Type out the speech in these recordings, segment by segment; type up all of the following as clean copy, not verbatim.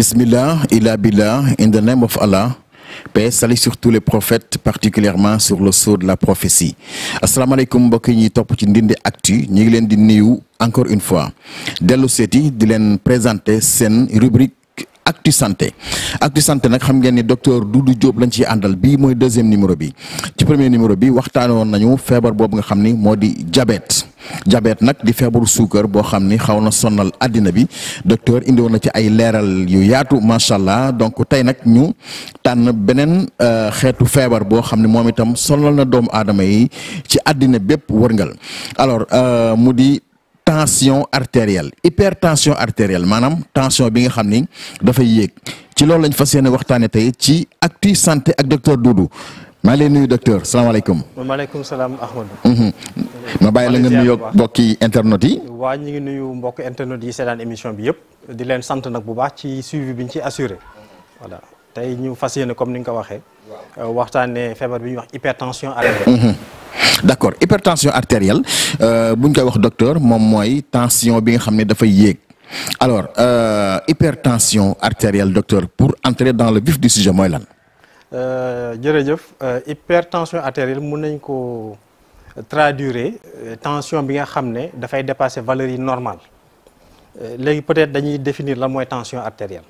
Bismillah, ila billah, in the name of Allah. Paix, salut sur tous les prophètes, particulièrement sur le sceau de la prophétie. asalaamaaleykum mbokk yi ñuy topp ci Ndindy Actu ñu ngi leen di nuyu encore une fois dellu seeti di leen présenter seen rubrique Actu Santé. Actu Santé nag xam ngeen ni docteur Doudou Diop lañ ciy àndal bii mooy deuxième numéro bi ci premier numéro bi waxtaane woon nañu feebar boobu nga xam ni moo di diabète. diabète nag di feebaru suukar boo xam ni xaw na sonnal àddina bi docteur indi woon na ci ay leeral yu yaatu macha allah donc tey nag ñu tànn beneen xeetu feebar boo xam ne moom itam sonnal na doomu aadama yi ci àddina bépp wërngal alors mu di tension artérielle hypertension artérielle maanaam tension bi nga xam ni dafay yéeg ci loolu lañ fas yéene waxtaane tey ci Actu Santé ak docteur Doudou maa ngi lay nuyu docteur salaamaaleykum. maaleykum salaam Ahmadou. ma bàyyi la nga nuyoog mbokki internet yi. waa ñu ngi nuyu mbokk internet yi seetaan émission bi yëpp di leen sant nag bu baax ci suivi bi ñu ci assuré voilà tey ñu fas yéene comme ni nga ko waxee waxtaanee feebar bi ñuy wax hypertension artérielle. d'accord hypertension artérielle bu ñu koy wax docteur moom mooy tension bi nga xam ne dafay yéeg alors hypertension artérielle docteur pour entrer dans le vif du sujet mooy lan. jërëjëf hypertension artérielle mun nañ ko traduire tension bi nga xam ne dafay dépasser valeurs yi normales léegi peut-être dañuy définir lan mooy tension artérielle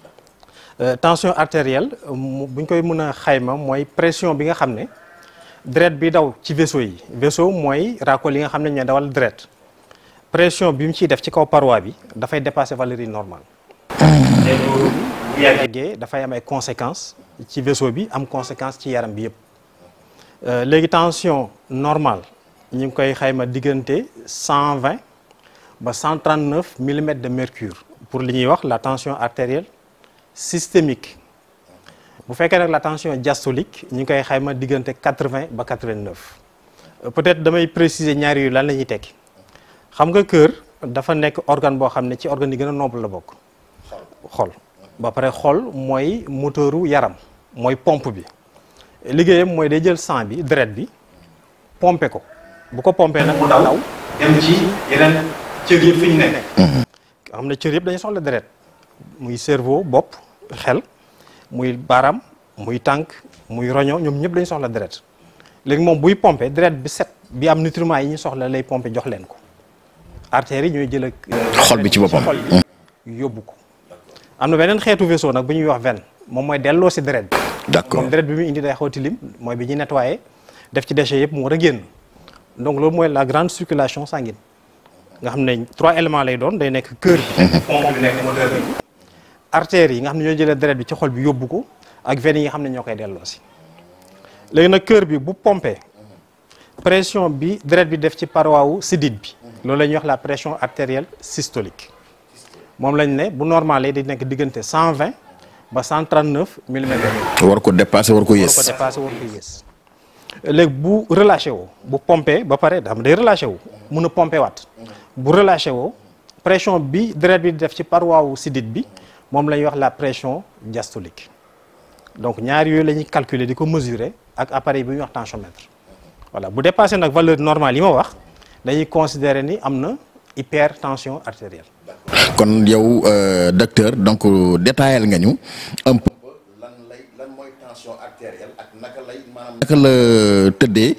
tension artérielle buñ koy mën a xayma mooy pression bi nga xam ne deret bi daw ci vaisseau yi vaisseau mooy raakool yi nga xam ne ñooy dawal deret pression bi mu ciy def ci kaw paroi bi dafay dépasser valeurs yi normales bu yàggee dafay am ay conséquences ci vaisseau bi am conséquence ci yaram bi yëpp léegi tension normale ñu ngi koy xayma diggante 120 ba 139 millimètres de mercure pour li ñuy wax la tension artérielle systémique bu fekkee nag la tension diastolique ñu ngi koy xayma diggante 80 ba 89 peut-être damay préciser ñaari yu lan la ñuy tekki xam nga cœur dafa nekk organe boo xam ne ci organe yi gën a noble la bokk xol ba pare xol mooy moteuru yaram mooy pompe bi liggéeyam mooy day jël sang bi deret bi pomper ko bu ko pomper nag mu daw dem ci yeneen cër yëpp fi ñu nekk xam ne cër yëpp dañu soxla deret muy cerveau bopp xel muy baaraam muy tànk muy roño ñoom ñëpp dañu soxla deret léegi moom buy pomper deret bi set bi am nutriments yi ñu soxla lay pomper jox leen ko artères yi ñooy jël ak xol bi ci boppam xol bi yóbbu ko am na beneen xeetu vaisseau nag bu ñuy wax veine moom mooy delloo si deret bi. d'accord moom deret bi muy indi day xaw tilim mooy bi ñuy nettoyer def ci déchets yëpp mu war a génn donc loolu mooy la grande circulation sanguine nga xam ne 3 éléments lay doon day nekk cœur bi. pompe bi nekk moteur bi. artères yi nga xam ne ñoo jëlee deret bi ci xol bi yóbbu ko ak veines yi nga xam ne ñoo koy delloo si léegi nag cœur bi bu pompé pression bi deret bi def ci paroi wu sidit bi loolu la ñuy wax la pression artérielle systolique. moom lañ ne bu normal di nekk diggante 120 ba 139 millimètres. war ko dépasser war ko yées. war ko dépasser war ko yées léegi bu relâché woo bu pompé ba pare da xam day relâché wu mun a pompé waat bu relâché woo pression bi deret bi def ci paroi wu sidit bi moom la ñuy wax la pression diastolique donc ñaar yooyu la ñuy calculer di ko mesurer ak appareil bi ñuy wax tensiomètre voilà bu dépassé nag valeur normale yi ma wax dañuy considérer ni am na hypertension artérielle. kon yow docteur donc détaillé nga ñu un peu lan mooy tension artérielle ak naka lay maanaam naka la tëddee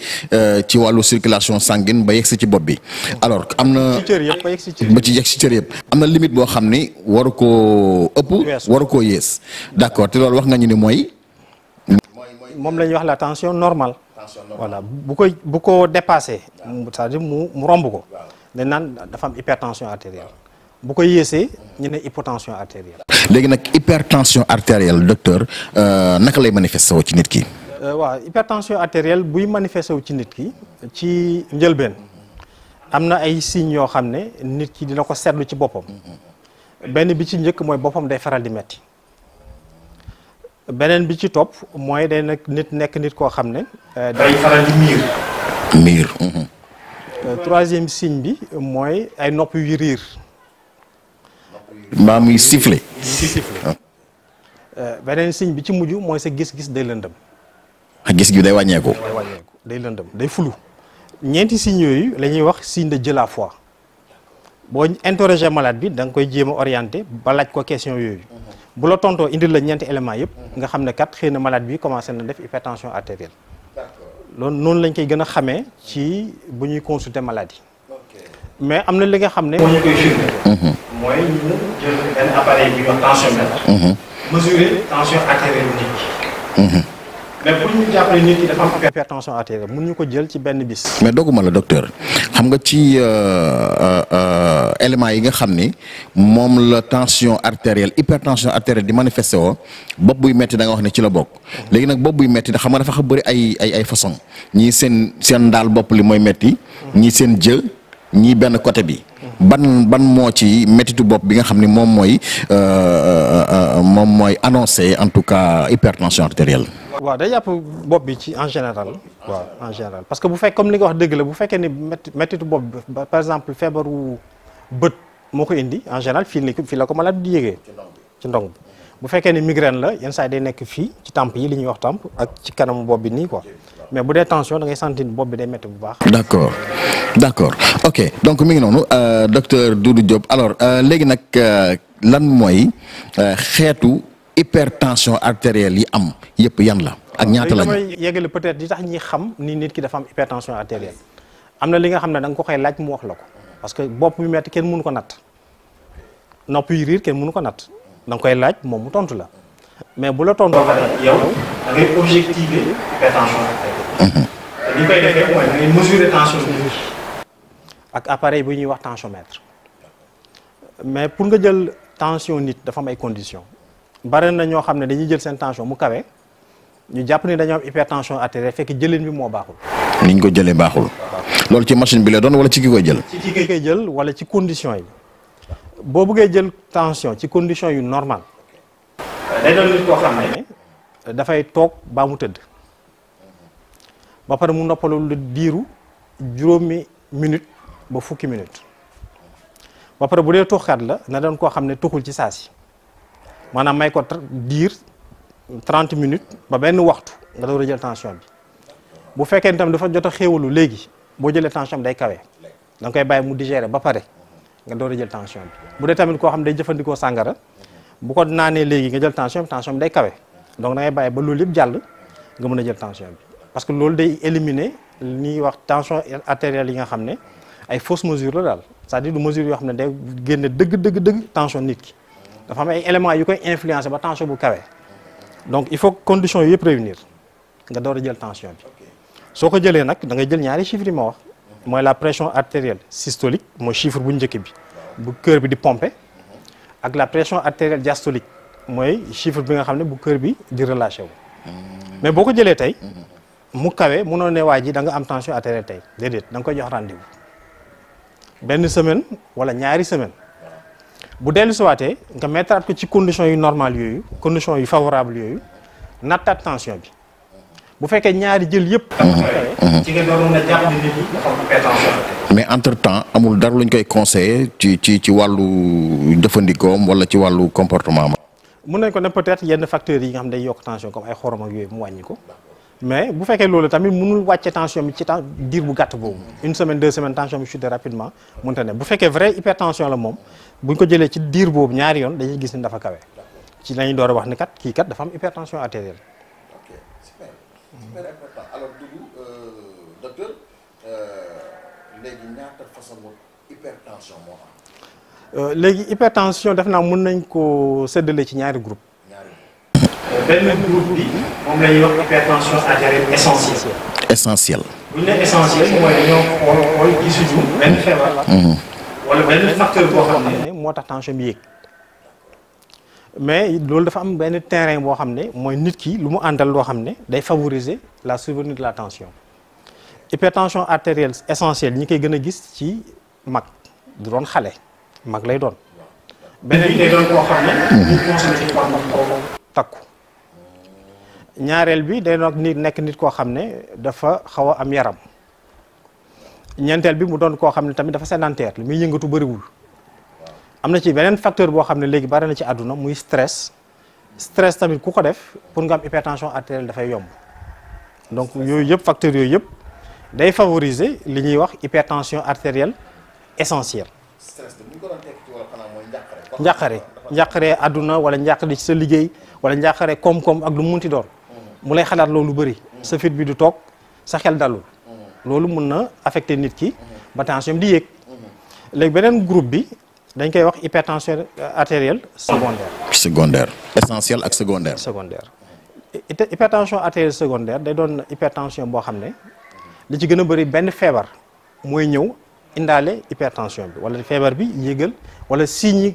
ci wàllu circulation sanguine ba yegsi ci bopp bi alors am na ci cër yëpp ba yegsi ba ci yegsi ci cër yëpp am na limite boo xam ni waru koo ëpp waru koo yées d'accord te loolu wax nga ñu ni mooy moom la ñuy wax la tension normale voilà bu ko dépassé c'est-à-dire mu romb ko dañ naan dafa am hypertension artérielle bu ko yéesee ñu ne hypotension artérielle. léegi nag hypertension artérielle docteur naka lay manifesté wu ci nit ki. waaw hypertension artérielle buy manifesté wu ci nit ki ci njëlbeen am na ay signes yoo xam ne nit ki dina ko seetlu ci boppam benn bi ci njëkk mooy boppam day faral di metti beneen bi ci topp mooy day nekk nit koo xam ne day faral di miir. troisième signe bi mooy ay nopp yu riir. mbaa muy siffler. beneen signe bi ci mujj mooy sa gis-gis day lëndëm. gis gi day wàññeeku. day lëndëm day flou ñeenti signes yooyu la ñuy wax signe de Dieulafoy boo interroger malade bi da nga koy jéem a orienté ba laaj ko question yooyu bu la tontoo indil la ñeenti éléments yëpp nga xam ne kat xëy na malade bi commencé na def hypertension artérielle loolu noonu lañ koy gën a xamee ci bu ñuy consulter maladie mais am na li nga xam ne moo ñu koy firnde mooy ñu jël benn appareil bi wax tensiomètre mesurer tension artérielle nit ki mais pour ñu jàpp ne nit ki dafa am hypertension artérielle mun ñu ko jël ci benn bis. mais dogguma la docteur xam nga ci éléments yi nga xam ni moom la tension artérielle hypertension artérielle di manifesté woo bopp buy metti da nga wax ne ci la bokk. léegi nag bopp buy metti xam nga dafa xam bëri ay façon ñii seen daal bopp li mooy metti ñii seen jë ñii benn côté bi. ban moo ci méttitu bopp bi nga xam ni moom mooy annoncé en tout cas hypertension artérielle. waaw day jàpp bopp bi ci en général. waaw en général parce que bu fekk comme li nga wax dëgg la bu fekkee ni méttitu bopp bi par exemple feebaru bët moo ko indi en général fii la ko malade di yéegee ci ndong bi bu fekkee ni migraine la yenn saa yi day nekk fii ci temp yi li ñuy wax temp ak ci kanamu bopp bi nii quoi mais bu dee tension da ngay sentir bopp bi day métti bu baax. d'accord ok donc mi ngi noonu docteur Doudou Diop alors léegi nag lan mooy xeetu hypertension artérielle yi am yëpp yan la ak ñaata lañu. damay yeggale peut-être di tax ñi xam ni nit ki dafa am hypertension artérielle am na li nga xam ne da nga ko koy laaj mu wax la ko parce que bopp bi metti kenn mënu ko natt nopp yi riir kenn mënu ko natt da nga koy laaj moom mu tontu la mais bu la tontu yow da ngay objectiver hypertension artérielle. li koy defee mooy da ngay mesurer tension bi ak appareil bu ñuy wax tensiomètre mais pour nga jël tension nit dafa am ay conditions. bare na ñoo xam ne dañuy jël seen tension mu kawe ñu jàpp ni dañoo am hypertension artérielle fekk jëlin bi moo baaxul. niñ ko jëlee baaxul. loolu ci machine bi la doon wala ci ki koy jël. ci ki koy jël wala ci conditions yi boo bëggee jël tension ci conditions yu normal day doon nit koo xam ne dafay toog baa mu tëdd ba pare mu noppalu lu diiru juróomi minute ba fukki minute ba pare bu dee tuxkat la na doon koo xam ne tuxul ci saa si. maanaam may ko diir 30 minutes ba benn waxtu nga door a jël tension bi bu fekkee ni tamit dafa jot a xéewalu léegi boo jëlee tension bi day kawe da nga koy bàyyi mu digérer ba pare nga door a jël tension bi bu dee tamit koo xam ne day jëfandikoo sàngara bu ko naanee léegi nga jël tension bi day kawe donc da ngay bàyyi ba loolu yëpp jàll nga mën a jël tension bi parce que loolu day éliminer li ñuy wax tension artérielle yi nga xam ne ay fausses mesures la daal c'est-à-dire du mesures yoo xam ne day génne dëgg tension nit ki. dafa am ay éléments yu koy influencer ba tension bu kawe donc il faut conditions yu yëpp réunir nga door a jël tension bi soo ko jëlee nag da ngay jël ñaari chiffres yi ma wax mooy la pression artérielle systolique mooy chiffre bu njëkk bi bu cœur bi di pomper ak la pression artérielle diastolique mooy chiffre bi nga xam ne bu cœur bi di relâché wu mais boo ko jëlee tey mu kawe mënoo ne waa ji da nga am tension artérielle tey déedéet da nga koy jox rendez-vous benn semaine wala ñaari semaine bu dellu siwaatee nga mettraat ko ci conditions yu normales yooyu conditions yu favorables yooyu nattaat tension bi bu fekkee ñaari jël yëpp. ci nga doon mën a jàpp nit ñi dafa am hypertension. mais entre temps amul dara luñ koy conseiller ci wàllu jëfandikoom wala ci wàllu comportement am. mun nañ ko ne peut-être yenn facteurs yi nga xam day yokk tension comme ay xorom ak yooyu mu wàññi ko mais bu fekkee loolu tamit mënul wàcce tension bi ci temps diir bu gàtt boobu une semaine 2 semaines tension bi chute rapidement mënta ne bu fekkee vraie hypertension la moom buñ ko jëlee ci diir boobu ñaari yoon dañuy gis ni dafa kawe ci lañuy door a wax ni kat kii kat dafa am hypertension artérielle. ok super important alors Doudou docteur léegi ñaata façon hypertension moo am. léegi hypertension def naa mën nañ ko séddale ci ñaari groupe benn groupe bi moom la ñuy wax hypertension artérielle essentielle. essentielle. bu ñu nee essentielle mooy dañoo xool gisuñu benn feebar. wala benn facteur boo xam ne moo tax tension bi yéeg mais loolu dafa am benn terrain boo xam ne mooy nit ki lu mu àndal loo xam ne day favoriser la survenue de la tension. hypertension artérielle essentielle ñi koy gën a gis ci mag du doon xale mag lay doon. beneen bi day doon koo xam ne. ñu consommé ci poids takku. ñaareel bi day doon nekk nit koo xam ne dafa xaw a am yaram. ñeenteel bi mu doon koo xam ne tamit dafa sédentaire li muy yëngatu bëriwul. am na ci beneen facteur boo xam ne léegi bari na ci àdduna muy stress. stress tamit ku ko def pour nga am hypertension artérielle dafay yomb. donc yooyu yëpp facteurs yooyu yëpp day favoriser li ñuy wax hypertension artérielle essentielle. njàqare àdduna wala njàqare ci sa liggéey wala njàqare koom-koom ak lu mu munti doon mu lay xalaat loolu bëri sa fit bi du toog sa xel dalul loolu mun na affecté nit ki ba tension di yéeg léegi beneen groupe bi dañ koy wax hypertension artérielle secondaire essentiel ak secondaire hypertension artérielle secondaire day doon hypertension boo xam ne li ci gën a bëri benn feebar mooy ñëw indaale hypertension bi wala feebar bi yéegal wala signe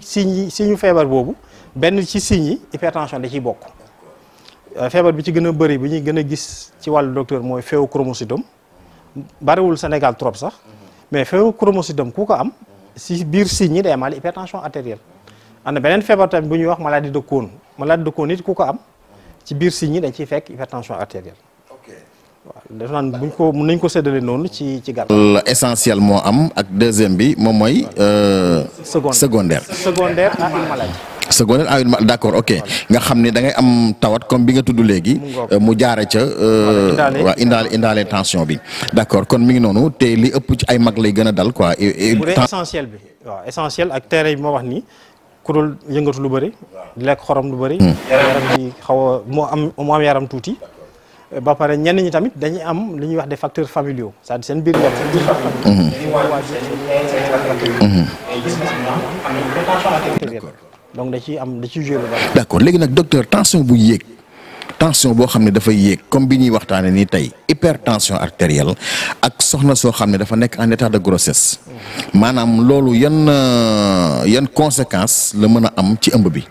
feebar boobu benn ci signes yi hypertension da ciy bokk feebar bi ci gën a bëri bi ñuy gën a gis ci wàllu docteur mooy phéochromocytome bariwul Sénégal trop sax mais phéochromocytome ku ko am si biir signes yi day amaale hypertension artérielle am na beneen feebar tamit bu ñuy wax maladie de Cône it ku ko am ci biir signes yi dañ ciy fekk hypertension artérielle waaw def naan buñ ko mën nañ ko séddale noonu ci gàttal. essentiel moo am ak deuxième bi moom mooy. secondaire à une maladie. secondaire à une maladie d'accord ok nga xam ne da ngay am tawat comme bi nga tudd léegi. mu jaare ca. waa indaale tension bi. d'accord kon mi ngi noonu te li ëpp ci ay mag lay gën a dal quoi. bu dee essentiel bi waaw essentiel ak terrain bi ma wax nii. ku dul yëngatu lu bëri. di lekk xorom lu bëri. yaram bi xaw a moo am yaram tuuti. ba pare ñenn ñi tamit dañuy am li ñuy wax des facteurs familiaux c'est-à-dire seen biir donc da ciy joué lu bari. d'accord léegi nag docteur tension bu yéeg tension boo xam ne dafay yéeg comme bi ñuy waxtaane nii tey hypertension artérielle ak soxna soo xam ne dafa nekk en état de grossesse maanaam loolu yan conséquences la mën a am ci ëmb bi.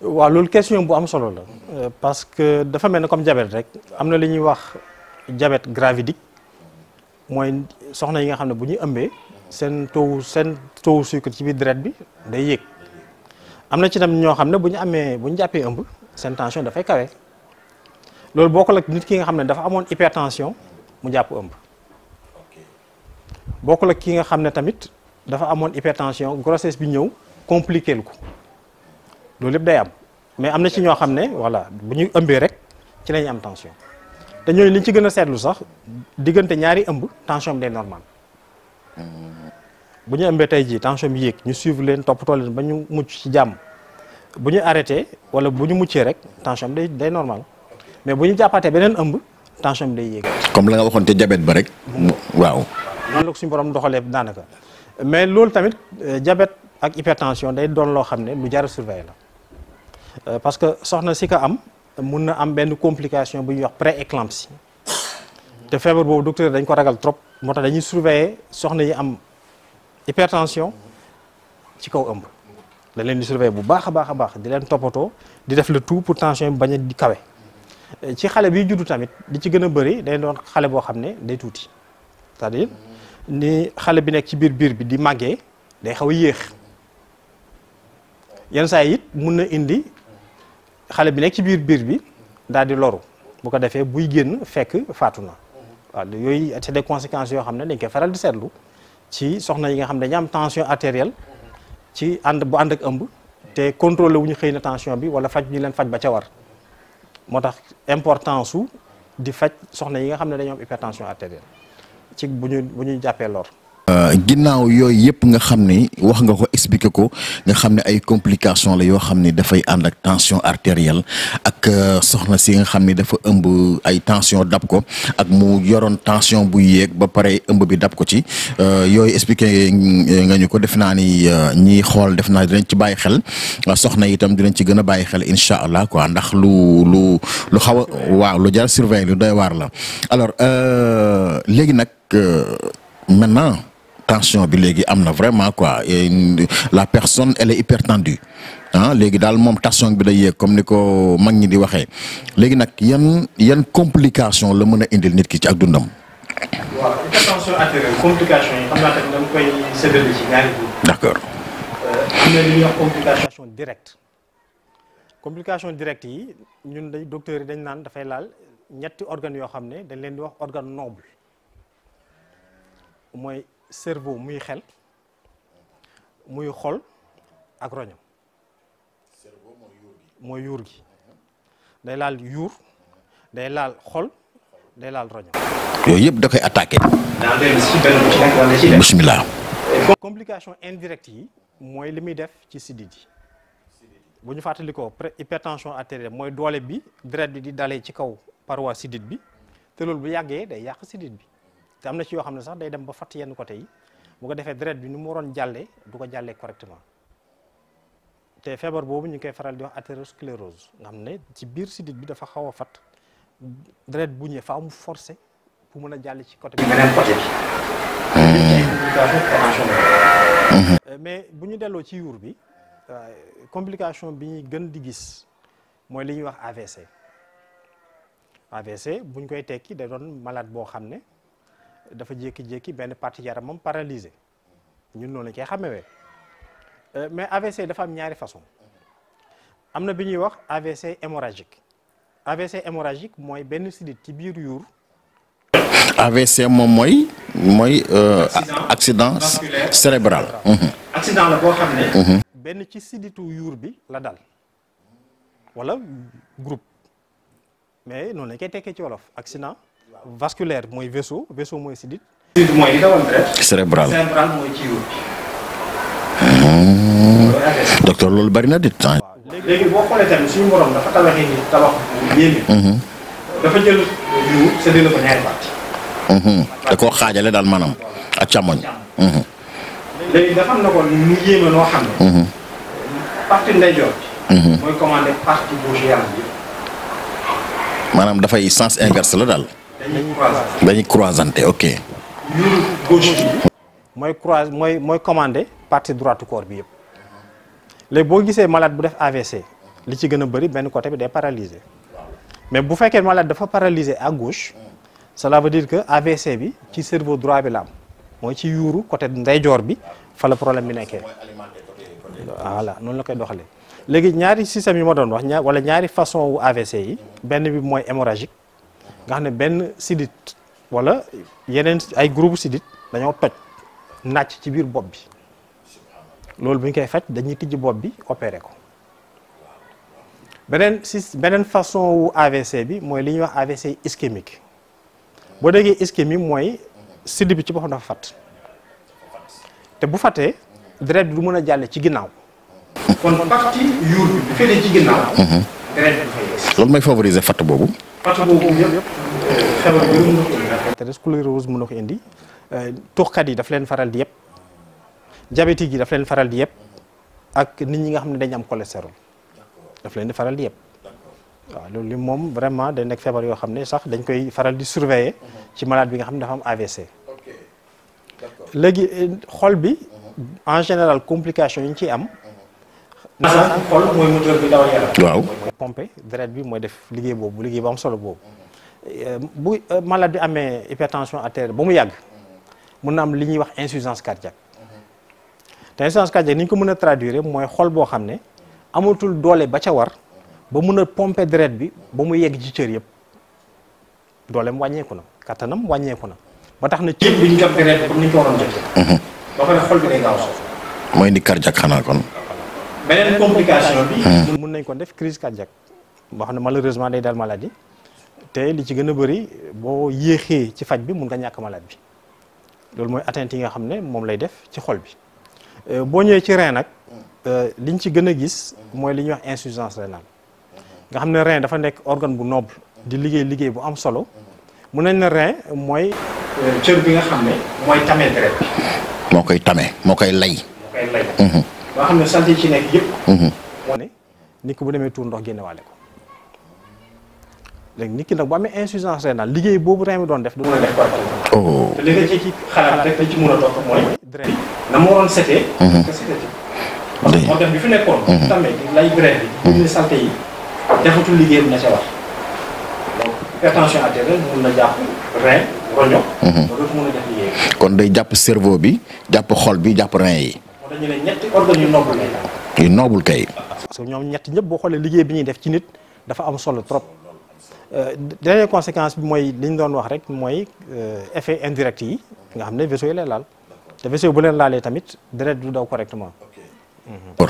waaw loolu question bu am solo la parce que dafa mel ne comme diabète rek am na li ñuy wax diabète gravidique mooy soxna yi nga xam ne bu ñuy ëmbee seen taux sucre ci biir deret bi day yéeg am na ci tam ñoo xam ne bu ñu jàppee ëmb seen tension dafay kawe loolu bokkul ak nit ki nga xam ne dafa amoon hypertension mu jàpp ëmb bokkul ak ki nga xam ne tamit dafa amoon hypertension grossesse bi ñëw compliqué ko loolu lépp day am mais am na ci ñoo xam ne voilà bu ñu ëmbee rek ci la ñu am tension te ñooñu li ñu ci gën a seetlu sax diggante ñaari ëmb tension bi day normal bu ñu ëmbee tey jii tension bi yéeg ñu suivre leen toppatoo leen ba ñu mucc ci jàmm bu ñu arrêté wala bu ñu muccee rek tension bi day normal mais bu ñu jàppaatee beneen ëmb tension bi day yéeg. comme la nga waxoon te diabète ba rek. waaw. noonu la ko suñu borom doxalee daanaka mais loolu tamit diabète ak hypertension day doon loo xam ne lu jar a surveiller la parce que soxna si ko am mun na am benn complication bu ñuy wax pré-éclampsie te feebar boobu docteur dañ ko ragal trop moo tax dañuy surveiller soxna yi am hypertension ci kaw ëmb dañ leen di surveiller bu baax a baax di leen toppatoo di def le tout pour tension bi bañ a di kawe ci xale bi juddu tamit di ci gën a bëri day doon xale boo xam ne day tuuti c'est-à-dire ni xale bi nekk ci biir bi di màggee day xaw a yéex yenn saa yi it mun na indi xale bi nekk ci biir bi daal di loru bu ko defee buy génn fekk faatu na waaw yooyu c'est des conséquences yoo xam ne dañ koy faral di seetlu ci soxna yi nga xam ne dañu am tension artérielle ci bu ànd ak ëmb te contrôlé wu ñu xëy na tension bi wala faj ñu leen faj ba ca war moo tax importance su di faj soxna yi nga xam ne dañoo am hypertension artérielle ci bu ñu jàppee lor. ginnaaw yooyu yëpp nga xam ni wax nga ko expliquer ko nga xam ne ay complications la yoo xam ni dafay ànd ak tension artérielle ak soxna si nga xam ni dafa ëmb ay tension dab ko ak mu yoroon tension bu yéeg ba pare ëmb bi dab ko ci yooyu expliquer nga ñu ko def naa ni ñiy xool def naa dinañ ci bàyyi xel soxna yi itam dinañ ci gën a bàyyi xel incha allah quoi ndax lu xaw a waaw lu jar surveiller lu doy waar la alors léegi nag maintenant. tension bi léegi am na vraiment quoi la personne elle est hypertendue léegi daal moom tension bi day yéeg comme ni ko mag ñi di waxee léegi nag yan complication la mën a indil nit ki ci ak dundam. waaw hypertension artérielle complication yi xam naa tamit dama koy séddale ci ñaari bi. d'accord. am na li ñuy wax complication directe complication directe yi ñun docteur yi dañ naan dafay laal ñetti organes yoo xam ne dañ leen di wax organe noble mooy. cerveau muy xel muy xol ak roñam mooy yuur gi day laal yuur day laal xol day laal roñam. yooyu yëpp da koy attaqué. bismillah. complication indirecte yi mooy li muy def ci sidit yi bu ñu fàttalikoo hypertension artérielle mooy doole bi deret bi di dalee ci kaw paroi sidit bi te loolu bu yàggee day yàq sidit bi te am na ci yoo xam ne sax day dem ba fatt yenn côté yi bu ko defee deret bi ni mu waroon jàllee du ko jàllee correctement te feebar boobu ñu koy faral di wax athérosclérose nga xam ne ci biir sidit bi dafa xaw a fatt deret bu ñëwee faaw mu forcé pour mën a jàll ci côté bi beneen côté bi mais bu ñu delloo ci yuur bi complication bi ñuy gën di gis mooy li ñuy wax AVC AVC bu ñu koy tekki da doon malade boo xam ne dafa jékki-jékki benn partie yaramam paralysé ñun noonu lañ koy xamewee mais AVC dafa am ñaari façon am na bi ñuy wax AVC hémorragique AVC hémorragique mooy benn sidit ci biir yuur. AVC moom mooy accident cérébral. accident la boo xam ne. benn ci siditu yuur bi la dal wala groupe mais noonu lañ koy tekkee ci wolof accident vasculaire mooy vaisseau mooy sidit. sidit mooy li dawal deret. cérébral mooy ci yuur bi. docteur loolu bari na di temps. léegi boo xoolee tamit suñu borom dafa tabaxee ni tabax bu yéeme. dafa jël yuur séddale ko ñaari parties. da koo xaajale daal maanaam ak càmmoñ. léegi dafa am na ko mu yéeme noo xam ne. partie ndeyjoor bi. mooy commandé partie gauche yaram bi. maanaam dafay sens inverse la daal. dañuy croisanté ok. yuuru gauche bi. mooy commandé partie droite corps bi yëpp. léegi boo gisee malade bu def AVC li ci gën a bëri benn côté bi day paralysé mais bu fekkee malade dafa paralysé à gauche cela veut dire que AVC bi ci cerveau droit bi la am mooy ci yuuru côté ndeyjoor bi fa la problème bi nekkee. voilà noonu la koy doxalee léegi ñaari système yi ma doon wax wala ñaari façon wu AVC yi benn bi mooy hémorragique nga xam ne benn sidit wala yeneen ay groupe sidit dañoo toj nàcc ci biir bopp bi. loolu bu ñu koy faj dañuy tijji bopp bi opéré ko beneen façon wu AVC bi mooy li ñuy wax AVC ischémique boo déggee ischémie mooy sidit bi ci boppam dafa fatt te bu fattee deret bi du mën a jàlle ci ginnaaw. kon partie yuur bi bu fekkee ci ginnaaw. deret bi dafay des. loolu mooy favoriser fatt boobu. fatt boobu yëpp feebar bi mën na ko indi. athérosclérose mën na ko indi tuxkat yi daf leen faral di yëpp. diabétique yi daf leen faral di yëpp ak nit ñi nga xam ne dañu am cholestérol daf leen di faral di yëpp waaw loolu li moom vraiment day nekk feebar yoo xam ne sax dañ koy faral di surveiller ci malade bi nga xam ne dafa am AVC. léegi xol bi en général complication yi ñu ciy am. ndax xol mooy moteur bi dawal yaram. waaw mooy pomper deret bi mooy def liggéey boobu liggéey bu am solo boobu bu malade bi amee hypertension artérielle ba mu yàgg mun na am li ñuy wax insuffisance cardiaque. te insuffisance cardiaque ni ñu ko mën a traduire mooy xol boo xam ne amatul doole ba ca war ba mun a pomper deret bi ba mu yegg ci cër yëpp dooleem wàññeeku na kattanam wàññeeku na ba tax na cër bi ñu jot deret comme ni ñu ko waroon jotee. ba pare xol bi day gaaw a mooy indi cardiaque xanaa kon. beneen complication bi. mun nañ ko def crise cardiaque boo xam ne malheureusement day dal maladie te li ci gën a bëri boo yéexee ci faj bi mun nga ñàkk malade bi loolu mooy atteinte yi nga xam ne moom lay def ci xol bi. boo ñëwee ci rein nag liñ ci gën a gis mooy li ñuy wax insuffisance rénale nga xam ne rein dafa nekk organe bu noble di liggéey bu am solo mun nañ ne rein mooy cër bi nga xam ne mooy tame deret bi. moo koy tame moo koy lay. boo xam ne santé ci nekk yëpp. moo ne nit ki bu demee tuur ndox génnewaale ko léegi nit ki nag bu amee insuffisance rénale liggéey boobu rein bi doon def du mën a def correctement. te li nga ci xalaat rek dañ ci mën a topp mooy. deret bi na mu waroon setee. parce que moo tax bi fi nekkoon. tamit lay deret bi. ñu ne santé yi defatul liggéey bi na ca wax donc hypertension artérielle mun na jàpp rein roño. ba dootu mën a def liggéey bi. kon day jàpp cerveau bi jàpp xol bi jàpp rein yi. moo tax ñu ne ñetti organes yu noble lay yu noble kay. parce que ñoom ñett ñëpp boo xoolee liggéey bi ñuy def ci nit dafa am solo trop. dernière conséquence bi mooy li ñu doon wax rek mooy effet indirect yi nga xam ne vaisseau yi lay laal te vaisseau bu leen laalee tamit deret du daw correctement.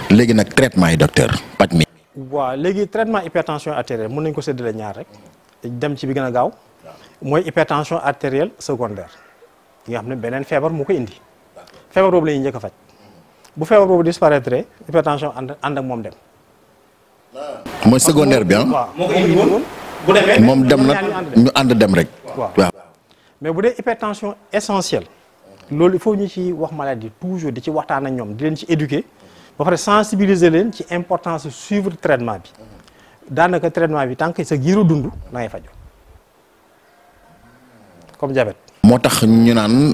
léegi nag traitement yi docteur paj mi. waaw léegi traitement hypertension artérielle mën nañu ko séddale ñaar rek dem ci bi gën a gaaw mooy hypertension artérielle secondaire yi nga xam ne beneen feebar mu ko indi feebar boobu la ñuy njëkk a faj bu feebar boobu disparaître hypertension ànd ak moom dem. mooy secondaire bi ah. waaw moo ko indi woon bu demee moom dem na ñu ànd dem rek. waaw mais bu dee hypertension essentielle loolu il faut ñu ci wax maladie toujours di ci waxtaan ak ñoom di leen ci éduquer ba pare sensibiliser leen ci importance suivre traitement bi daanaka traitement bi tant que sa giiru dund da ngay faju comme diabète. moo tax ñu naan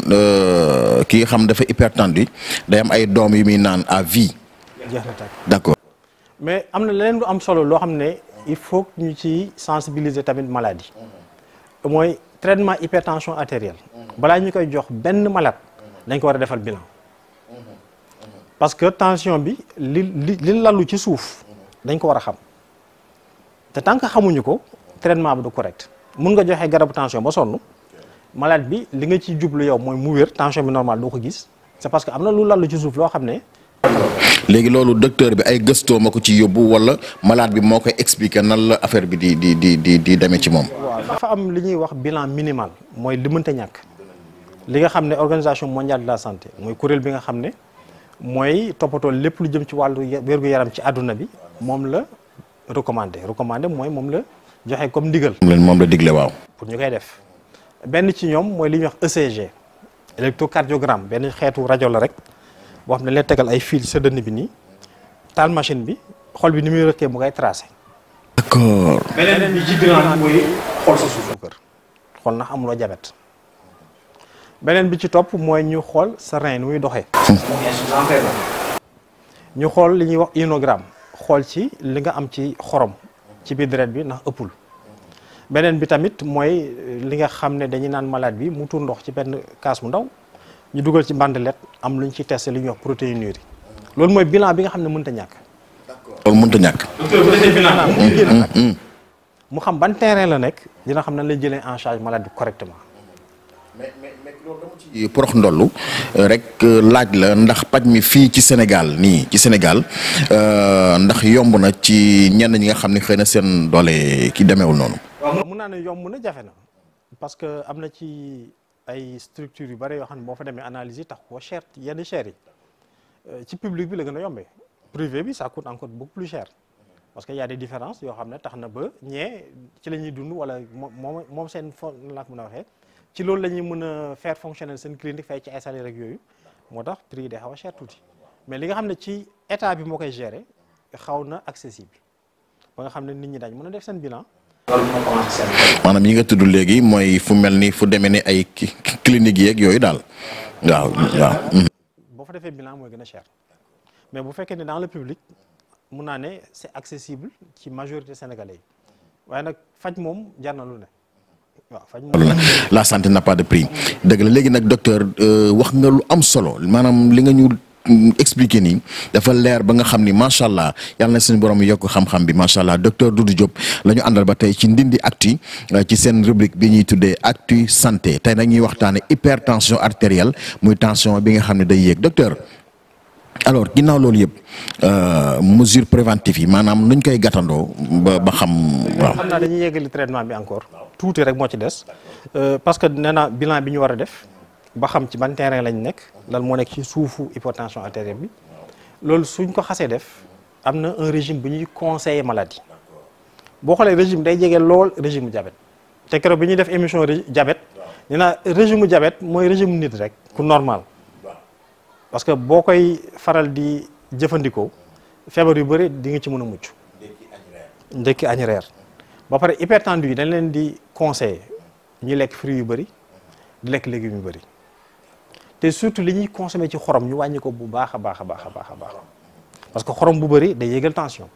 ki nga xam dafa hypertendu day am ay doom yu muy naan à vie. jeex na tàkk d'accord. mais am na leneen lu am solo loo xam ne il faut ñu ci sensibiliser tamit maladie mooy traitement hypertension artérielle balaa ñu koy jox benn malade dañ ko war a defal bilan parce que tension bi li lallu ci suuf dañ ko war a xam te tant que xamuñu ko traitement bi du correct mun nga joxe garabu tension ba sonn malade bi li nga ci jublu yow mooy mu wér tension bi normal doo ko gis c'est parce que am na lu lallu ci suuf loo xam ne. léegi loolu docteur bi ay gëstoo ma ko ci yóbbu wala malade bi moo koy expliquer nan la affaire bi di demee ci moom. waaw dafa am li ñuy wax bilan minimal mooy li mënta ñàkk li nga xam ne organisation mondiale de la santé mooy kuréel bi nga xam ne mooy toppatoo lépp lu jëm ci wàllu wér-gu-yaram ci àdduna bi moom la recommandé mooy moom la joxe comme ndigal. moom la digle waaw. pour ñu koy def benn ci ñoom mooy li ñuy wax ECG électrocardiogramme benn xeetu rajo la rek. boo xam ne leen tegal ay fil sa dënn bi nii taal machine bi xol bi ni muy rëkkee mu koy tracé. d'accord. beneen bi ci bilan bi mooy xool sa suukar xool ndax amuloo diabète beneen bi ci topp mooy ñu xool sa rein ni muy doxee. ñu xool li ñuy wax inogramme xool ci li nga am ci xorom ci biir deret bi ndax ëppul beneen bi tamit mooy li nga xam ne dañuy naan malade bi mu tuur ndox ci benn kaas mu ndaw. ñu dugal ci bandelette am lu ñu ci testé li ñuy wax protéinurie yi loolu mooy bilan bi nga xam ne mënut a ñàkk. loolu mënut a ñàkk. docteur bu defee bilan mu xam ban terrain la nekk dina xam nan lay jëlee en charge maladie correctement. mais loolu dama ci porox ndollu rek laaj la ndax paj mi fii ci Sénégal nii ci Sénégal ndax yomb na ci ñenn ñi nga xam ne xëy na seen doole ki demeewul noonu. waaw mun naa ne yomb na jafe na parce que am na ci. ay structures yu bëri yoo xam ne boo fa demee analyse yi tax koo cher yenn cher yi ci public bi la gën a yombee privé bi ça coûte encore beaucoup plus cher parce que y a des différences yoo xam ne tax na ba ñee ci la ñuy dund wala moom seen fo laa ko mën a waxee ci loolu la ñuy mën a faire fonctionner seen clinique fay ci ay salaire rek yooyu moo tax prix yi day xaw a cher tuuti mais li nga xam ne ci état bi moo koy gérer xaw na accessible ba nga xam ne nit ñi daañu mën a def seen bilan. maanaam yi nga tudd léegi mooy fu mel ni fu demee ni ay clinique yeeg yooyu daal waaw. boo fa defee bilan mooy gën a cher mais bu fekkee ne dans le public mun naa ne c'est accessible ci majorité sénégalais yi waaye nag faj moom jar na lu ne waaw faj moom. la santé n'a pas de prix dëgg la léegi nag docteur wax nga lu am solo maanaam li nga ñu expliqué nii dafa leer ba nga xam ni macha allah yàlla na suñu borom yokk xam-xam bi macha allah docteur Doudou Diop la ñu àndal ba tey ci Ndindy Actu ci seen rubrique bi ñuy tuddee Actu Santé tey nag ñuy waxtaane hypertension artérielle muy tension bi nga xam ne day yéeg docteur alors ginnaaw loolu yëpp mesure préventive yi maanaam nuñ koy gàttandoo ba xam waaw. xam naa dañuy yeggali traitement bi encore tuuti rek moo ci des parce que nee naa bilan bi ñu war a def. ba xam ci ban terrain lañ nekk lan moo nekk ci suufu hypertension artérielle bi loolu suñ ko xasee def am na un régime bu ñuy conseiller maladie boo xoolee régime day jege lool régime mu diabète te keroog bi ñuy def émission diabète nee naa régime mu diabète mooy régime nit rek ku normal parce que boo koy faral di jëfandikoo feebar yu bëri di nga ci mën a mucc ndekki añ reer ba pare hypertendu yi dañ leen di conseiller ñuy lekk fruits yu bëri di lekk légumes yu bëri te surtout li ñuy consommer ci xorom ñu wàññi ko bu baax a baax a baax a baax a baax parce que xorom bu bëri day yéegal tension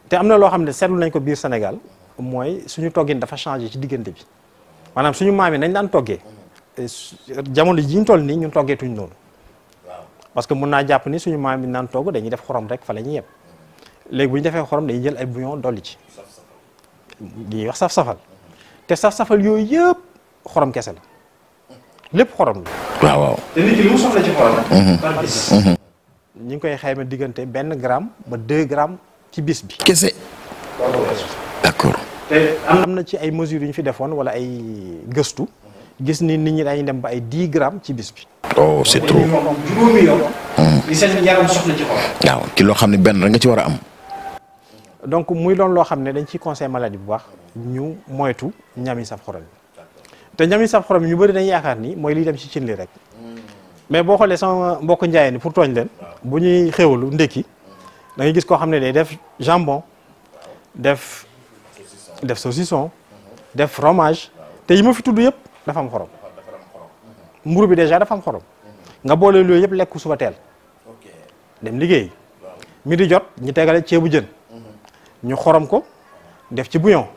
te am na loo xam ne seetlu nañ ko biir Sénégal mooy suñu toggin dafa changé ci diggante bi maanaam suñu maam yi nañ daan toggee jamono ji ñu toll nii ñun toggeetuñ noonu parce que mun naa jàpp ni suñu maam yi naan togg dañuy def xorom rek fa la ñuy yem léegi bu ñu defee xorom dañuy jël ay bouillon dolli ci li ñuy wax saf-safal te saf-safal yooyu yëpp xorom kese la lépp xorom la. waaw. te nit ki li mu soxla ci xorom. ñu ngi koy xayma diggante 1 gramme ba 2 grammes ci bis bi. kese. d'accord. te am na ci ay mesures yu ñu fi defoon wala ay gëstu gis ni nit ñi dañuy dem ba ay 10 grammes ci bis bi. oh c'est trop. juróomi yoon li seen yaram soxla ci xorom. waaw ci loo xam ne benn rek nga ci war a am. donc muy doon loo xam ne dañ ciy conseil maladie bu baax ñu moytu ñam yi saf xorom yi te ñam yi saf xorom yi ñu bëri dañ yaakaar ni mooy liy dem ci cin li rek mais boo xoolee sama mbokk njaayeen ni pour tooñ leen bu ñuy xéwalu ndekki da ngay gis koo xam ne day def jambon def saucisson def fromage te yi ma fi tudd yëpp dafa am xorom mburu bi déjà dafa am xorom nga boole loolu yëpp lekk suba teel dem liggéey mi di jot ñu tegale ceebu jën ñu xorom ko def ci bouillon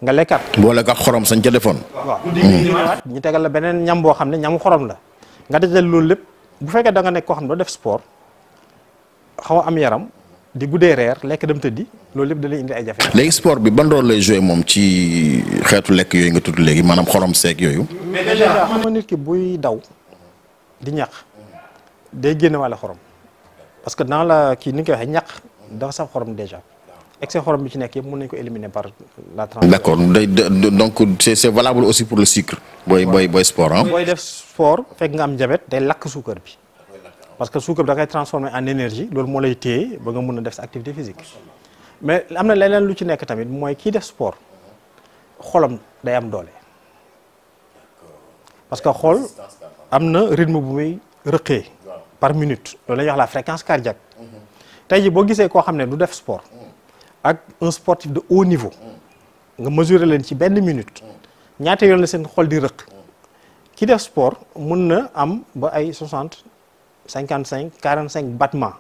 nga lekkat boole ak xorom sañ ca defoon. waaw ñu tegal la beneen ñam boo xam ne ñamu xorom la nga dajale loolu lépp bu fekkee da nga nekk koo xam ne doo def sport xaw a am yaram di guddee reer lekk dem tëddi loolu lépp da lay indi ay jafe. léegi sport bi ban rôle lay joué moom ci xeetu lekk yooyu nga tudd léegi maanaam xorom seeg yooyu. mais déjà xam nga nit ki buy daw di ñaq day génne wàlle xorom parce que dans la kii ni nga koy waxee ñaq dafa saf xorom déjà excès xorom bi ci nekk yëpp mën nañu ko éliminer par la transport. d'accord donc c'est valable aussi pour le sucre. booy sport ah. booy def sport fekk nga am diabète day lakk suukar bi parce que suukar bi da koy transformer en énergie loolu moo lay téye ba nga mën a def sa activité physique mais am na leneen lu ci nekk tamit mooy kii def sport xolam day am doole parce que xol am na rythme bu muy rëqee par minute loolu la ñuy wax la fréquence cardiaque tey ji boo gisee koo xam ne du def sport ak un sportif de haut niveau nga mesurer leen ci benn minute ñaata yoon la seen xol di rëq ki def sport mun na am ba ay 60 55 45 battements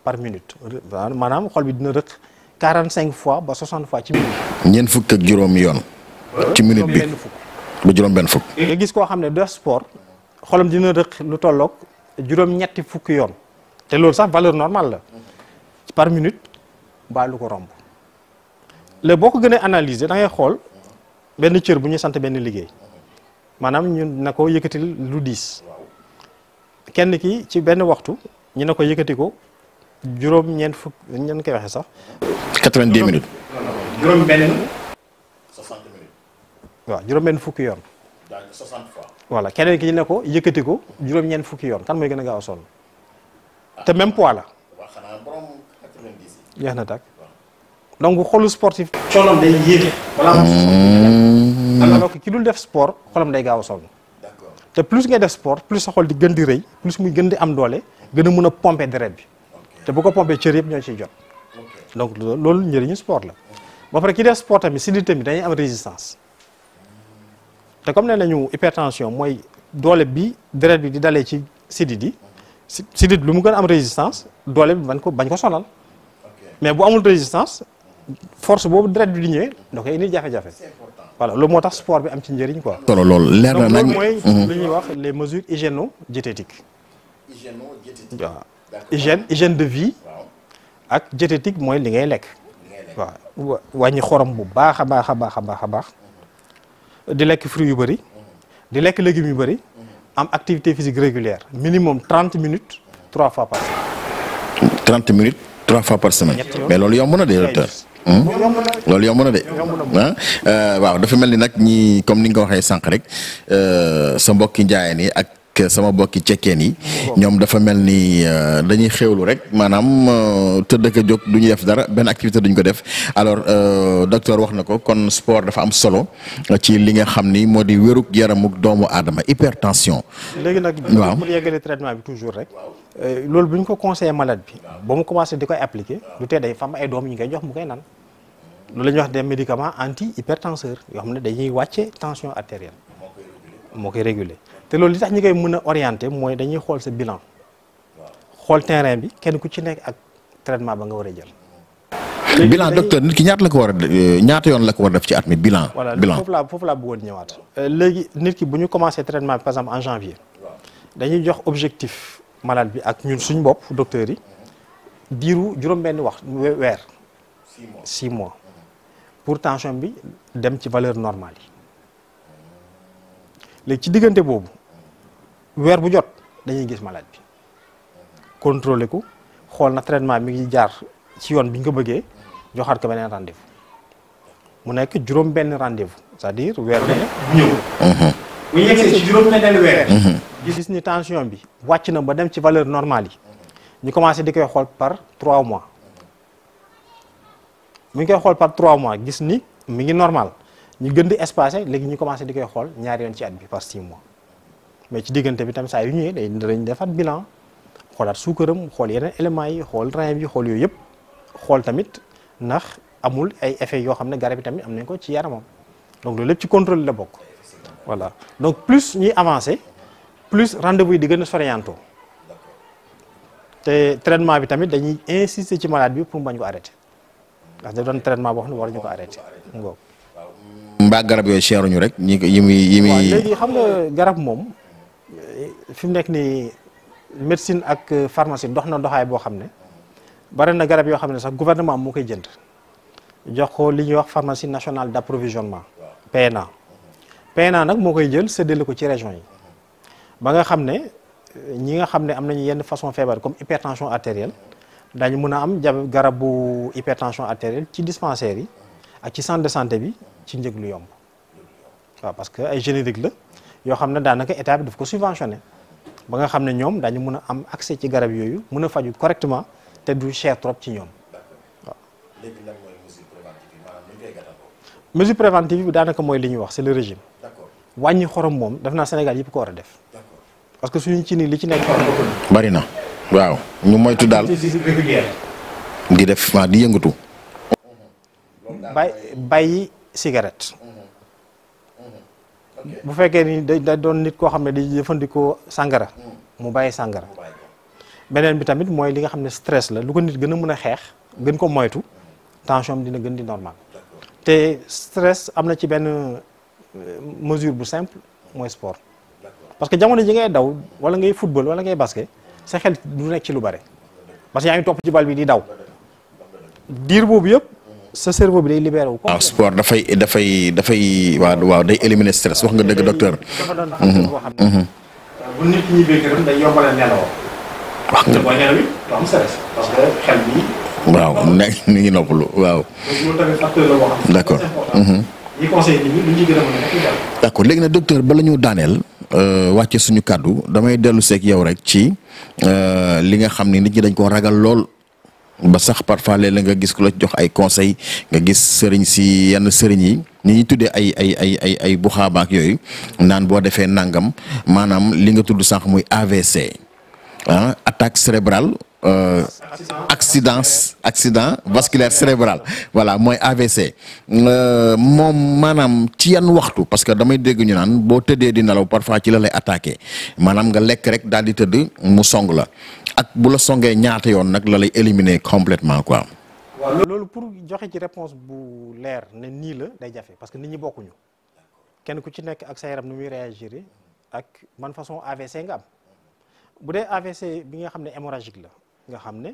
par minute maanaam xol bi dina rëq 45 fois ba 60 fois ci minute. ñeent fukk ak juróomi yoon. ci minute bi ba juróom-benn fukk. nga gis koo xam ne def sport xolam dina rëq lu tolloog juróom-ñetti fukki yoon te loolu sax valeur normale la par minute ba lu ko romb léegi boo ko gënee analyser da ngay xool benn cër bu ñuy sant benn liggéey maanaam ñun na ko yëkkati lu diis kenn ki ci benn waxtu ñu ne ko yëkkati ko juróom-ñeent fukk ñan koy waxee sax. 90 minutes. juróom-benn. 60 minutes. waaw juróom-benn fukki yoon. donc 60 fois. voilà keneen ki ñu ne ko yëkkati ko juróom-ñeent fukki yoon kan mooy gën a gaaw a sonn te même poids la. waaw xanaa borom 90. jeex na tàkk donc xolu sportif. coonoom day yéege. alors que ki dul def sport xolam day gaaw a sonn. d'accord te plus ngay def sport plus sa xol di gën di rëy plus muy gën di am doole gën a mën a pomper deret bi te bu ko pomper cër yëpp ñoo ciy jot. donc loolu njëriñu sport la. ba pare ki def sport tamit sidit tamit dañuy am résistance te comme nee nañu hypertension mooy doole bi deret bi di dalee ci sidit yi sidit lu mu gën a am résistance doole bi bañ ko sonal mais bu amul résistance force boobu deret bi di ñëwee da koy indi jafe-jafe. voilà loolu moo tax sport bi am ci njëriñ quoi. solo loolu leer na nañ donc loolu mooy li ñuy wax les mesures hygiéno-diététiques. waaw hygiène de vie. ak diététique mooy li ngay lekk. waaw wàññi xorom bu baax a baax a baax a baax a baax. di lekk fruits yu bëri. di lekk légumes yu bëri. am activité physique régulière minimum 30 minutes 3 fois par semaine. 30 minutes 3 fois par semaine. mais loolu yomb na de docteur. loolu yomb na de waaw dafa mel ni nag ñi comme ni nga ko waxee sànq rek sa mbokki njaayeen yi ak sama mbokki cekkeen yi ñoom dafa mel ni dañuy xewlu rek maanaam tëdd ak a jóg du ñu def dara benn activité duñ ko def alors docteur wax na ko kon sport dafa am solo ci li nga xam ni moo di wérug yaramuk doomu aadama hypertension. léegi nag waaw pour yeggale traitement bi toujours rek loolu bu ñu ko conseillé malade bi ba mu commencé di koy appliquer du tee day fam ay doom ñu ngay jox mu koy naan loolu la ñuy wax des médicaments anti hypertenseurs yoo xam ne dañuy wàcce tension artérielle moo koy réguler te loolu li tax ñi koy mën a orienter mooy dañuy xool sa bilan xool terrain bi kenn ku ci nekk ak traitement ba nga war a jël. bilan docteur nit ki ñaata la ko war a ñaata yoon la ko war a def ci at mi bilan. bilan voilà foofu laa bëggoon ñëwaat. léegi nit ki bu ñu commencé traitement bi par exemple en janvier dañuy jox objectif malade bi ak ñun suñ bopp docteurs yi diiru juróom-benni weer 6 mois pour tension bi dem ci valeur normale yi léegi ci diggante boobu weer bu jot dañuy gis malade bi contrôler ko xool na traitement mi ngi jaar ci yoon bi ñu ko bëggee joxaat ko beneen rendez-vous mu nekk juróom-benn rendez-vous c'est-à-dire weer bu ñëw. bu ñu yegsee ci juróom-benn weer. gis ni tension bi wàcc na ba dem ci valeur normale yi ñu commencé di koy xool par 3 mois mu ngi koy xool par 3 mois gis ni mi ngi normal ñu gën di espacé léegi ñu commencé di koy xool ñaari yoon ci at bi par 6 mois mais ci diggante bi tam saa yu ñëwee dañ defaat bilan xoolaat suukaram xool yeneen éléments yi xool rein bi xool yooyu yëpp xool tamit ndax amul ay effets yoo xam ne garab yi tamit am nañ ko ci yaramam donc loolu lépp ci contrôle la bokk voilà donc plus ñuy avancé plus rendez-vous yi di gën a sorianto te traitement bi tamit dañuy insister ci malade bi pour mu bañ ko arrêté ndax da doon traitement boo xam ne war ñu ko arrêté ngoog. mbaa garab yooyu cheruñu rek yi muy. waaw léegi xam nga garab moom fi mu nekk nii médecine ak pharmacie dox na doxaay boo xam ne bari na garab yoo xam ne sax gouvernement moo koy jënd jox ko li ñuy wax pharmacie nationale d'approvisionnement PNA. PNA nag moo koy jël séddale ko ci région yi ba nga xam ne ñi nga xam ne am nañu yenn façon feebar comme hypertension artérielle daañu mën a am garabu hypertension artérielle ci dispensaires yi ak ci centre de santé bi ci njëg lu yomb waaw parce que ay générique la yoo xam ne daanaka état bi daf ko subventionné ba nga xam ne ñoom daañu mën a am accès ci garab yooyu mën a faju correctement te du cher trop ci ñoom waaw. léegi lan mooy mesure préventive yi maanaam ñu koy gàttal. mesure préventive bi daanaka mooy li ñuy wax c'est le régime. wàññi xorom moom def naa Sénégal yëpp ko war a def parce que suñu ci nii li ci nekk xorom bari na waaw ñu moytu daal di def waa di yëngatu. bàyyi cigarette bu fekkee ni da doon nit koo xam ne di jëfandikoo sàngara mu bàyyi sàngara beneen bi tamit mooy li nga xam ne stress la lu ko nit gën a mën a xeex gën ko moytu tension am dina gën di normal te stress am na ci benn mesure bu simple mooy sport parce que jamono ji ngay daw wala ngay football wala ngay basket sa xel du nekk ci lu bare parce que yaa ngi topp ci bal bi di daw diir boobu yëpp sa cerveau bi day libéré wu. waaw sport dafay waaw day éliminer stress wax nga dëgg docteur. dafa doon facteur boo xam ne. bu nit ñi bëgg rek day yombal nelaw. wax nga booy nelaw it du am stress parce que xel bi. waaw ni ngi noppalu waaw. loolu tamit facteur la boo xam ne. d'accord. ñi conseillé nit ñi lu ñu gën a mën a nekk daal. d'accord léegi nag docteur bala ñu daaneel wàcce suñu kàddu damay dellu seeg yow rek ci li nga xam ni nit ñi dañ koo ragal lool ba sax parfois léeg-léeg nga gis ku la jox ay conseil nga gis sëriñ si yenn sëriñ yi ñi ñuy tuddee ay buxaabaak yooyu naan boo defee nangam maanaam li nga tudd sànq muy AVC attaque cérébrale accident vasculaire cérébral voilà mooy AVC moom maanaam ci yan waxtu parce que damay dégg ñu naan boo tëddee di nelaw parfois ci la lay attaqué maanaam nga lekk rek daal di tëdd mu song la ak bu la songee ñaata yoon nag la lay éliminer complètement quoi. waaw loolu pour joxe ci réponse bu leer ne nii la day jafe parce que nit ñi bokkuñu kenn ku ci nekk ak sa yaram nu muy réagir ak man façon AVC nga am bu dee AVC bi nga xam ne hémorragique la nga xam ne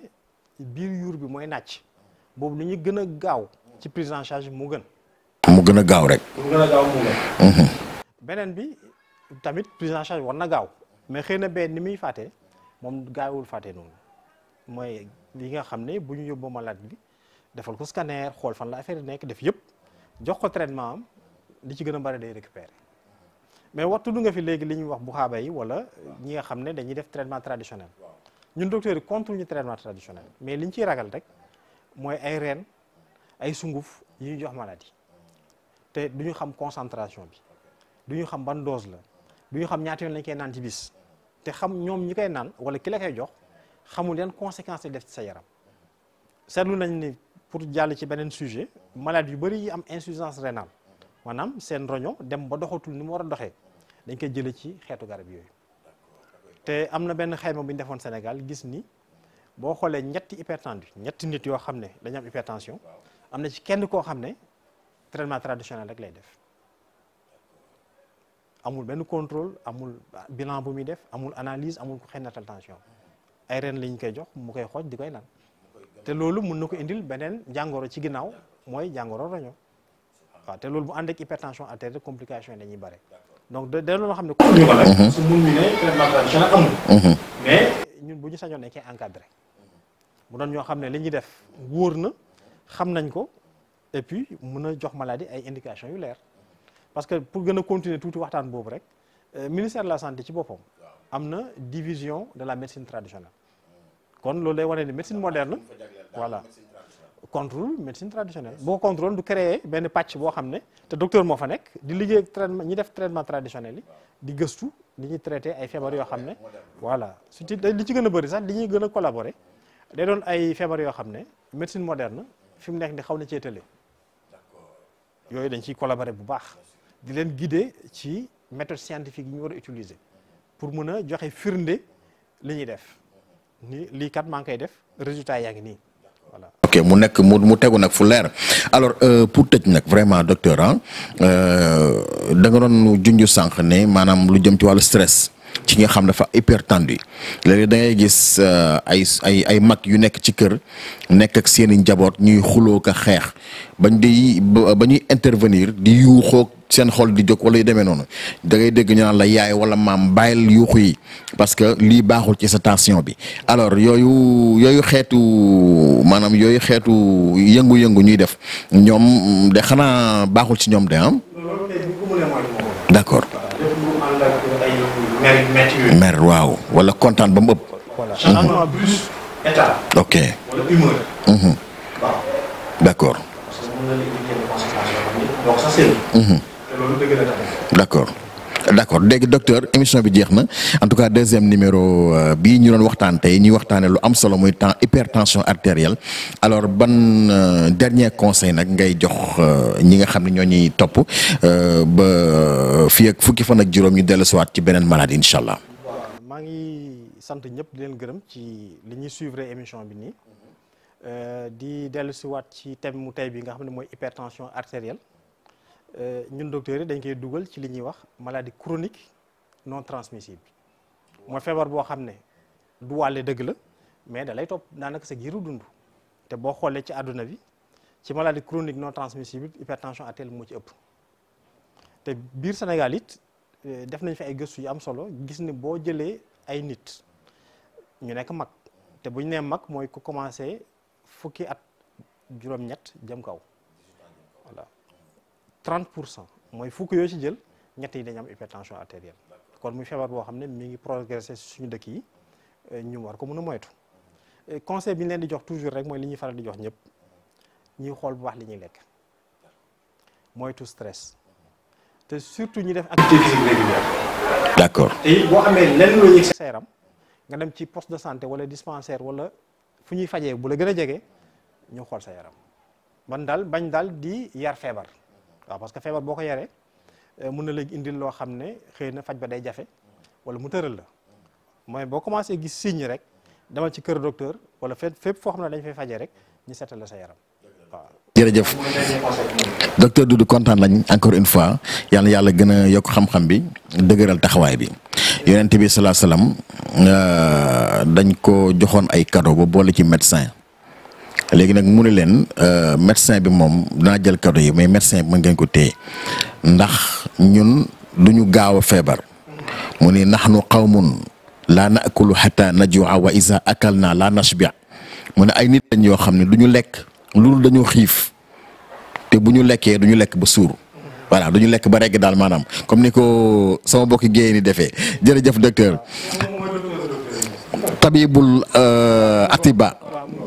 biir yuur bi mooy nàcc boobu lu ñu gën a gaaw ci prise en charge mu gën. mu gën a gaaw rek. mu gën a gaaw mu gën. beneen bi tamit prise en charge war na gaaw mais xëy na benn ni muy fàttee moom gaawul fàttee noonu mooy li nga xam ne bu ñu yóbboo malade bi defal ko scanner xool fan la affaire yi nekk def yëpp jox ko traitement am li ci gën a bari day récupérer mais wax tudd nga fi léegi li ñuy wax bu xaaba yi wala ñi nga xam ne dañuy def traitement traditionnel ñun docteurs yi contre ñu traitement traditionnel mais li ñu ciy ragal rek mooy ay reen ay sunguf yi ñuy jox maladie te du ñu xam concentration bi du ñu xam ban dose la du ñu xam ñaata yoon lañ koy naan ci bis te xam ñoom ñi koy naan wala ki la koy jox xamul yan conséquences def ci sa yaram seetlu nañ ni pour jàll ci beneen sujet malade yu bëri yi am insuffisance rénale maanaam seen roño dem ba doxatul ni mu war a doxee dañ koy jëlee ci xeetu garab yooyu te am na benn xayma bu ñu defoon Sénégal gis ni boo xoolee ñetti hypertendu ñetti nit yoo xam ne dañu am hypertension am na ci kenn koo xam ne traitement traditionnel rek lay def amul benn contrôle amul bilan bu muy def amul analyse amul ku xëy natal tension ay reen lañ koy jox mu koy xooj di koy naan te loolu mun na ko indil beneen jàngoro ci ginnaaw mooy jàngoro roño waaw te loolu bu ànd ak hypertension artérielle complication yi dañuy bare donc da loolu xam ne ko nag su mun ñu ne traitement traditionnel amul mais ñun bu ñu sañoon dañ koy encadré mu doon ñoo xam ne li ñuy def wóor na xam nañ ko et puis mën a jox maladie ay indications yu leer parce que pour gën a continuer tuuti waxtaan boobu rek ministère de la santé ci boppam am na division de la médecine traditionnelle kon loolu day wane ni médecine moderne voilà contrôle médecine traditionnelle boo ko contrôle du créer benn pàcc boo xam ne te docteur moo fa nekk di liggéey ak traitement ñi def traitement traditionnel yi di gëstu li ñuy traité ay feebar yoo xam ne voilà su ci li ci gën a bëri sax li ñuy gën a collaborer day doon ay feebar yoo xam ne médecine moderne fi mu nekk ni xaw na cee tële yooyu dañ ciy collaborer bu baax di leen guider ci méthode scientifique yi ñu war a utiliser pour mën a joxe firnde li ñuy def ni lii kat maa ngi koy def résultat yaa ngi nii voilà. ok mu nekk mu tegu nag fu leer alors pour tëj nag vraiment docteur ah da nga doon junj sànq ne maanaam lu jëm ci wàllu stress ci nga xam dafa hypertendu léegi da ngay gis ay mag yu nekk ci kër nekk ak seeni njaboot ñuy xuloo ka xeex ba ñuy intervenir di yuuxoo seen xol di jóg wala yu demee noonu da ngay dégg ñu naan la yaay wala maam bàyyil yuuxu yi parce que lii baaxul ci sa tension bi alors yooyu xeetu maanaam yooyu xeetu yëngu-yëngu ñuy def ñoom de xanaa baaxul ci ñoom de ah. d'accord. mer waaw wala kontaan ba mu ëpp. voilà changement brusque état. ok. wala humeur. waaw. d'accord. parce que mën na la indi yenn conséquences yoo xam ni donc ça c'est te loolu dëgg la tamit. d'accord d'accord léegi docteur émission bi jeex na en tout cas deuxième numéro bii ñu doon waxtaan tey ñuy waxtaanee lu am solo muy temps hypertension artérielle alors ban dernier conseil nag ngay jox ñi nga xam ne ñoo ñuy topp ba fii ak fukki fan ak juróom ñu dellusiwaat ci beneen maladie incha allah. maa ngi sant ñëpp di leen gërëm ci li ñuy suivre émission bi nii di dellusiwaat ci thème mu tey bi nga xam ne mooy hypertension artérielle. ñun docteurs yi dañ koy dugal ci li ñuy wax maladie chronique non transmissible mooy feebar boo xam ne du wàlle dëgg la mais da lay topp daanaka sa giiru dund te boo xoolee ci àdduna bi ci maladie chronique non transmissible hypertension artérielle moo ci ëpp te biir Sénégal it def nañ fi ay gëstu yu am solo gis ni boo jëlee ay nit ñu nekk mag te bu ñu nee mag mooy ku commencé fukki at juróom-ñett jëm kaw voilà 30% mooy fukk yoo ci jël ñett yi dañu am hypertension artérielle kon muy feebar boo xam ne mi ngi progressé suñu dëkk yi ñu war ko mën a moytu conseil bi ñu leen di jox toujours rek mooy li ñuy faral di jox ñëpp ñuy xool bu baax li ñuy lekk moytu stress te surtout ñi def activité physique régulière. d'accord te it boo amee lenn loo yëg sa yaram nga dem ci poste de santé wala dispensaire wala fu ñuy fajee bu la gën a jege ñu xool sa yaram man daal bañ daal di yar feebar. waaw parce que feebar boo ko yaree mun na léegi indil loo xam ne xëy na faj ba day jafe wala mu tëral la mooy boo commencé gis signe rek demal ci kër docteur wala fépp foo xam ne dañ fay fajee rek ñu seetal la sa yaram waaw. jërëjëf docteur Doudou kontaan lañ encore une fois yàlla yàlla gën a yokk xam-xam bi dëgëral taxawaay bi yonent bi salaa salaam dañ ko joxoon ay cadeau ba boole ci médecin. léegi nag mu ne leen médecin bi moom dinaa jël cadeau yi mais médecin bi mën ngeen ko téye ndax ñun duñu gaaw a feebar mu ne nahnu qawmun laa naakulu hatta najua wa iza akalna la nashbi mu ne ay nit lañ yoo xam ne du ñu lekk loolu dañoo xiif te bu ñu lekkee du ñu lekk ba suur voilà du ñu lekk ba regg daal maanaam comme ni ko sama bokki géey ni defee jërëjëf docteur tabibul atiba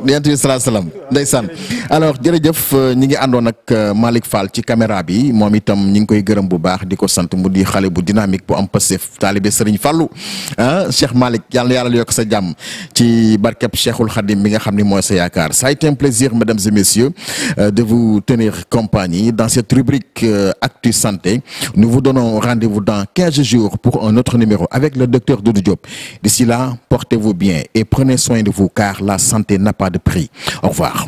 yonent bi salaa salaam ndeysaan alors jërëjëf ñi ngi àndoon ak Malick Fall ci caméra bi moom itam ñi ngi koy gërëm bu baax di ko sant mu di xale bu dynamique bu am passif taalibe Serigne Fallou ah Cheikh Malick yàlla yàlla yokk sa jàmm ci barkeb Cheikhul Khadim bi nga xam ne mooy sa yaakaar ça a été un plaisir mesdames et messieurs de vous tenir compagnie dans cette rubrique Actu Santé. Nous vous donnons rendez-vous dans 15 jours pour un autre numéro avec le docteur Doudou Diop. D'ici là, portez-vous bien et prenez soin de vous car la santé n'a pas de prix. Au revoir.